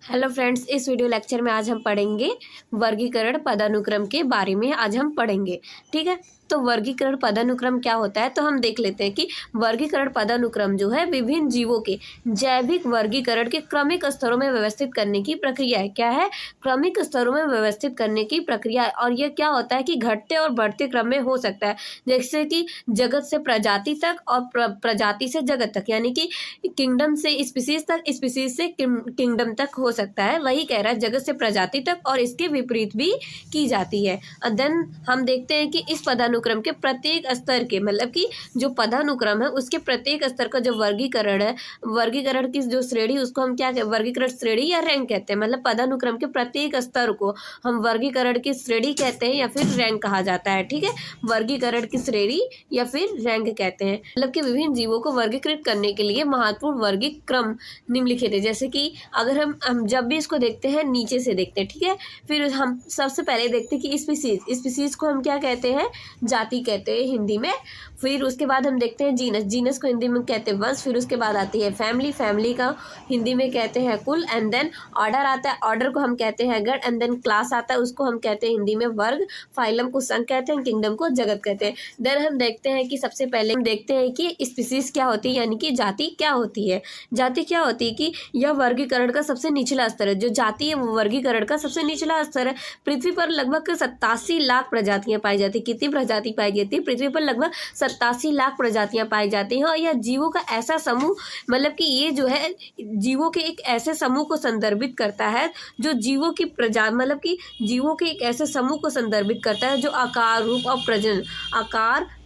Hello friends, इस video lecture में आज हम पढ़ेंगे वर्गीकरण पदानुक्रम के बारे में। आज हम पढ़ेंगे, ठीक है। तो वर्गीकरण पदानुक्रम क्या होता है, तो हम देख लेते हैं कि वर्गीकरण पदानुक्रम जो है विभिन्न जीवों के जैविक वर्गीकरण के क्रमिक स्तरों में व्यवस्थित करने की प्रक्रिया है। क्या है? क्रमिक स्तरों में व्यवस्थित करने की प्रक्रिया है। और यह क्या होता है कि घटते और बढ़ते क्रम में हो सकता है, जैसे कि जगत से प्रजाति तक और प्रजाति से जगत तक, यानी कि किंगडम से स्पीसीज तक, स्पीसीज से किंगडम तक हो सकता है। वही कह रहा है जगत से प्रजाति तक, और इसके विपरीत भी की जाती है। देन हम देखते हैं कि इस पदानुक्रम के प्रत्येक स्तर के, मतलब कि जो पदानुक्रम है उसके प्रत्येक स्तर का जो वर्गीकरण है, वर्गीकरण की जो श्रेणी, उसको हम क्या कहते हैं? वर्गीकरण श्रेणी या रैंक कहते हैं। मतलब पदानुक्रम के प्रत्येक स्तर को हम वर्गीकरण की श्रेणी कहते हैं या फिर रैंक कहा जाता है, ठीक है। वर्गीकरण की श्रेणी या फिर रैंक कहते हैं। मतलब कि विभिन्न जीवों को वर्गीकृत करने के लिए महत्वपूर्ण वर्गीक्रम निम्नलिखित है। जैसे कि अगर हम जब भी इसको देखते हैं नीचे से देखते हैं, ठीक है। फिर हम सबसे पहले देखते हैं कि स्पीसीज को हम क्या कहते हैं? जाति कहते हैं हिंदी में। फिर उसके बाद हम देखते हैं जीनस को हिंदी में कहते हैं वंश। फिर उसके बाद आती है फैमिली का हिंदी में कहते हैं कुल। एंड देन ऑर्डर आता है, ऑर्डर को हम कहते हैं गण। एंड देन क्लास आता है, उसको हम कहते हैं हिंदी में वर्ग। फाइलम को संघ कहते हैं, किंगडम को जगत कहते हैं। देन हम देखते हैं कि सबसे पहले हम देखते हैं कि स्पीसीज क्या होती है, यानी कि जाति क्या होती है। जाति क्या होती है कि यह वर्गीकरण का सबसे निचला स्तर है। जो जाति है वो वर्गीकरण का सबसे निचला स्तर है। पृथ्वी पर लगभग 87 लाख प्रजातियां पाई जाती है। कितनी प्रजाति पाई जाती है? पृथ्वी पर लगभग 87 लाख प्रजातियां पाई जाती हैं। और यह जीवों का ऐसा समूह, मतलब कि ये जो है जीवों के एक ऐसे समूह को संदर्भित करता है जो जीवों की मतलब कि जीवों के एक ऐसे समूह को संदर्भित करता है जो आकार,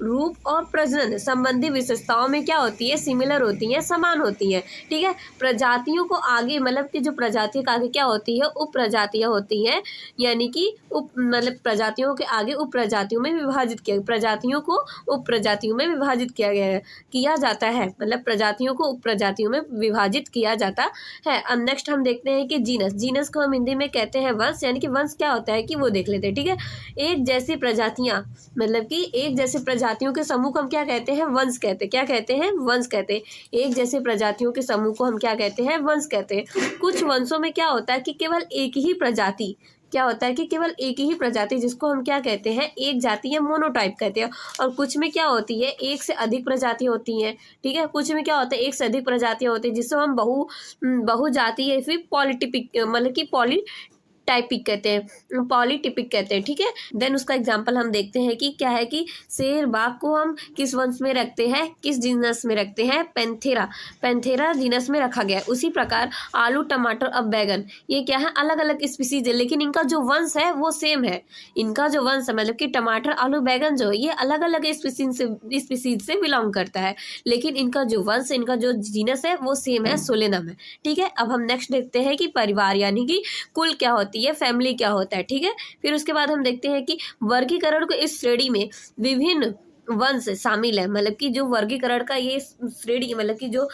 रूप और प्रजनन संबंधी विशेषताओं में क्या होती है? सिमिलर होती है, समान होती है, ठीक है। प्रजातियों को आगे, मतलब कि जो प्रजातियों के आगे क्या होती है? उप प्रजातियां होती हैं, यानी कि प्रजातियों के आगे उप प्रजातियों में विभाजित किया, प्रजातियों को उप प्रजातियों में विभाजित किया जाता है। मतलब प्रजातियों को उप प्रजातियों में विभाजित किया जाता है। अब नेक्स्ट हम देखते हैं कि जीनस को हम हिंदी में कहते हैं वंश। यानी कि वंश क्या होता है कि वो देख लेते हैं, ठीक है। एक जैसी प्रजातियां, मतलब कि एक जैसी प्रजातियों के समूह को हम क्या कहते हैं? वंश कहते हैं। क्या कहते हैं? वंश कहते हैं। एक जैसी प्रजातियों के समूह को हम क्या कहते हैं? वंश कहते हैं। कुछ वंशों में क्या होता है कि केवल एक ही प्रजाति, क्या होता है कि केवल एक ही प्रजाति, जिसको हम क्या कहते हैं? एक जाति या मोनोटाइप कहते हैं। और कुछ में क्या होती है? एक से अधिक प्रजाति होती हैं, ठीक है। कुछ में क्या होता है? एक से अधिक प्रजातियां होती है, जिससे हम बहुजाति या फिर पॉलीटिपिक, मतलब कि पॉलीटिपिक कहते हैं, ठीक है। देन उसका एग्जांपल हम देखते हैं कि क्या है कि शेर बाघ को हम किस वंश में रखते हैं? किस जीनस में रखते हैं? पैंथेरा जीनस में रखा गया है। उसी प्रकार आलू, टमाटर और बैगन, ये क्या है? अलग अलग स्पीसीज है, लेकिन इनका जो वंश है वो सेम है। इनका जो वंश है, मतलब कि टमाटर, आलू, बैगन जो है, ये अलग अलग स्पीसीज से बिलोंग करता है, लेकिन इनका जो वंश, इनका जो जीनस है वो सेम है, सोलेनम है, ठीक है। अब हम नेक्स्ट देखते हैं कि परिवार यानी कि कुल क्या होती है, फैमिली क्या होता है, ठीक है। फिर उसके बाद हम देखते हैं कि वर्गीकरण को इस श्रेणी में विभिन्न वंश शामिल है। मतलब कि जो वर्गीकरण का ये श्रेणी, मतलब कि जो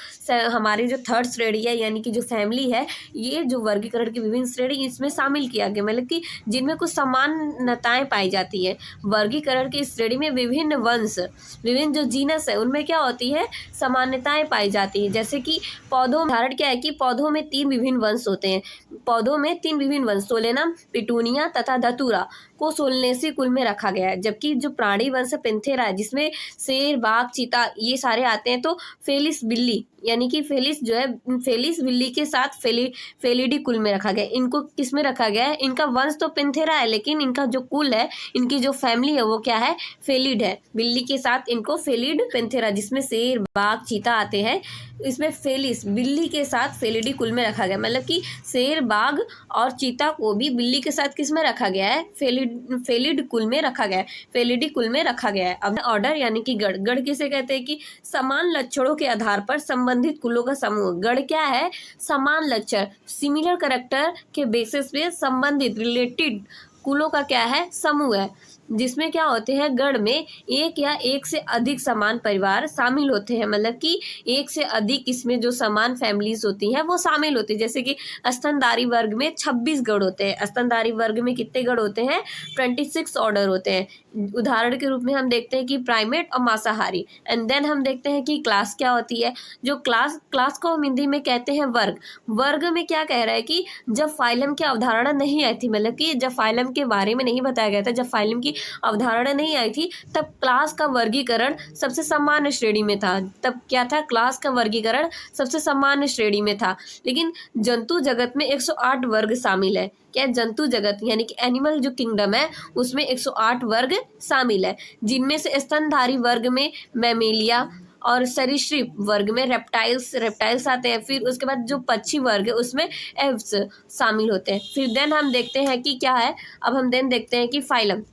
हमारी जो थर्ड श्रेणी है, यानी कि जो फैमिली है, ये जो वर्गीकरण की विभिन्न श्रेणी इसमें शामिल किया गया, मतलब कि जिनमें कुछ समानताएं पाई जाती है। वर्गीकरण की इस श्रेणी में विभिन्न वंश, विभिन्न जो जीनस है, उनमें क्या होती है? समानताएं पाई जाती है। जैसे कि पौधों में उदाहरण क्या है कि पौधों में 3 विभिन्न वंश होते हैं। पौधों में 3 विभिन्न वंश, सोलेनम, पिटूनिया तथा धतूरा, को सोलनेसी कुल में रखा गया है। जबकि जो प्राणी वंश पैंथेरा, जिसमें शेर, बाघ, चीता ये सारे आते हैं, तो फेलिस बिल्ली, यानी कि फेलिस जो है, फेलिस बिल्ली के साथ फेलिडी कुल में रखा गया है। इनको किस में रखा गया है? इनका वंश तो पैंथेरा है, लेकिन इनका जो कुल है, इनकी जो फैमिली है वो क्या है? फेलिड है। बिल्ली के साथ इनको फेलिड पैंथेरा, जिसमें शेर, बाघ, चीता आते हैं, इसमें फेलिस बिल्ली के साथ फेलिडी कुल में रखा गया। मतलब कि शेर, बाघ और चीता को भी बिल्ली के साथ किस में रखा गया है? फेलिड कुल में रखा गया है, फेलिडी कुल में रखा गया है। अब ऑर्डर यानी कि गण किसे कहते हैं? कि समान लक्षणों के आधार पर संबंधित कुलों का समूह। गण क्या है? समान लक्षण, सिमिलर कैरेक्टर के बेसिस पे संबंधित, रिलेटेड कुलों का क्या है? समूह है। जिसमें क्या होते हैं, गण में एक या एक से अधिक समान परिवार शामिल होते हैं, मतलब कि एक से अधिक इसमें जो समान फैमिलीज होती हैं वो शामिल होती है। जैसे कि स्तनधारी वर्ग में 26 गण होते हैं, स्तनधारी वर्ग में कितने गण होते हैं, 26 ऑर्डर होते हैं। उदाहरण के रूप में हम देखते हैं कि प्राइमेट और मांसाहारी। एंड देन हम देखते हैं कि क्लास क्या होती है। जो क्लास को हम हिंदी में कहते हैं वर्ग। वर्ग में क्या कह रहा है कि जब फाइलम की अवधारणा नहीं आई थी, मतलब कि जब फाइलम के बारे में नहीं बताया गया था, जब फाइलम की अवधारणा नहीं आई थी, तब क्लास का वर्गीकरण सबसे सामान्य श्रेणी में था। तब क्या था, क्लास का वर्गीकरण सबसे सामान्य श्रेणी में था। लेकिन जंतु जगत में 108 वर्ग शामिल है। क्या, जंतु जगत यानी कि एनिमल जो किंगडम है उसमें 108 वर्ग शामिल है, जिनमें से स्तनधारी वर्ग में मैमेलिया और सरीसृप वर्ग में रेप्टाइल्स आते हैं। फिर उसके बाद जो पक्षी वर्ग है उसमें एव्स शामिल होते हैं। फिर देन हम देखते हैं कि क्या है, अब हम देन देखते हैं कि फाइलम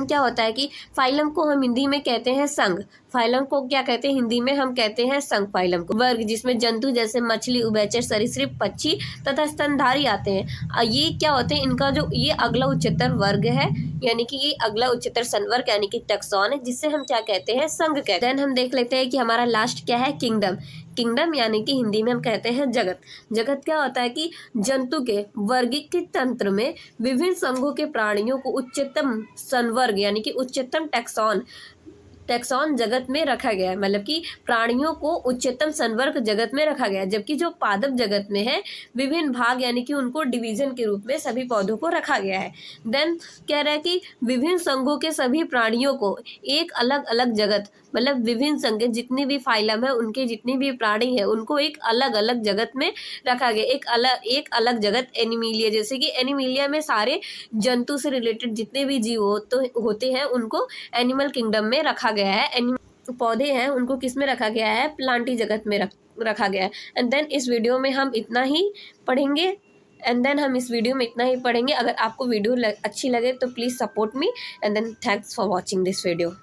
क्या होता है कि फाइलम को हम हिंदी में कहते हैं संघ। फाइलम को क्या कहते हैं, हिंदी में हम कहते हैं संघ फाइलम को। वर्ग जिसमें जंतु जैसे मछली, उभयचर, सरीसृप, पक्षी तथा स्तनधारी आते हैं। ये क्या होते हैं, इनका जो ये अगला उच्चतर वर्ग है, यानी कि ये अगला उच्चतर संवर्ग यानी कि टैक्सॉन है, जिससे हम क्या कहते हैं, संघ कहते हैं। देन हम देख लेते हैं कि हमारा लास्ट क्या है, किंगडम यानी कि हिंदी में हम कहते हैं जगत। जगत क्या होता है कि जंतु के वर्गीकृत तंत्र में विभिन्न संघों के प्राणियों को उच्चतम संवर्ग यानी कि उच्चतम टैक्सॉन जगत में रखा गया है, मतलब कि प्राणियों को उच्चतम संवर्ग जगत में रखा गया है। जबकि जो पादप जगत में है विभिन्न भाग यानी कि उनको डिवीजन के रूप में सभी पौधों को रखा गया है। देन कह रहा है कि विभिन्न संघों के सभी प्राणियों को एक अलग अलग जगत, मतलब विभिन्न संघ जितनी भी फाइलम है उनके जितनी भी प्राणी है उनको एक अलग अलग जगत में रखा गया। एक अलग जगत एनिमिलिया, जैसे कि एनिमिलिया में सारे जंतु से रिलेटेड जितने भी जीव होते हैं उनको एनिमल किंगडम में रखा गया है। पौधे हैं उनको किस में रखा गया है, प्लांटी जगत में रखा गया है। एंड देन इस वीडियो में हम इतना ही पढ़ेंगे। अगर आपको वीडियो अच्छी लगे तो please support me and then thanks for watching this video.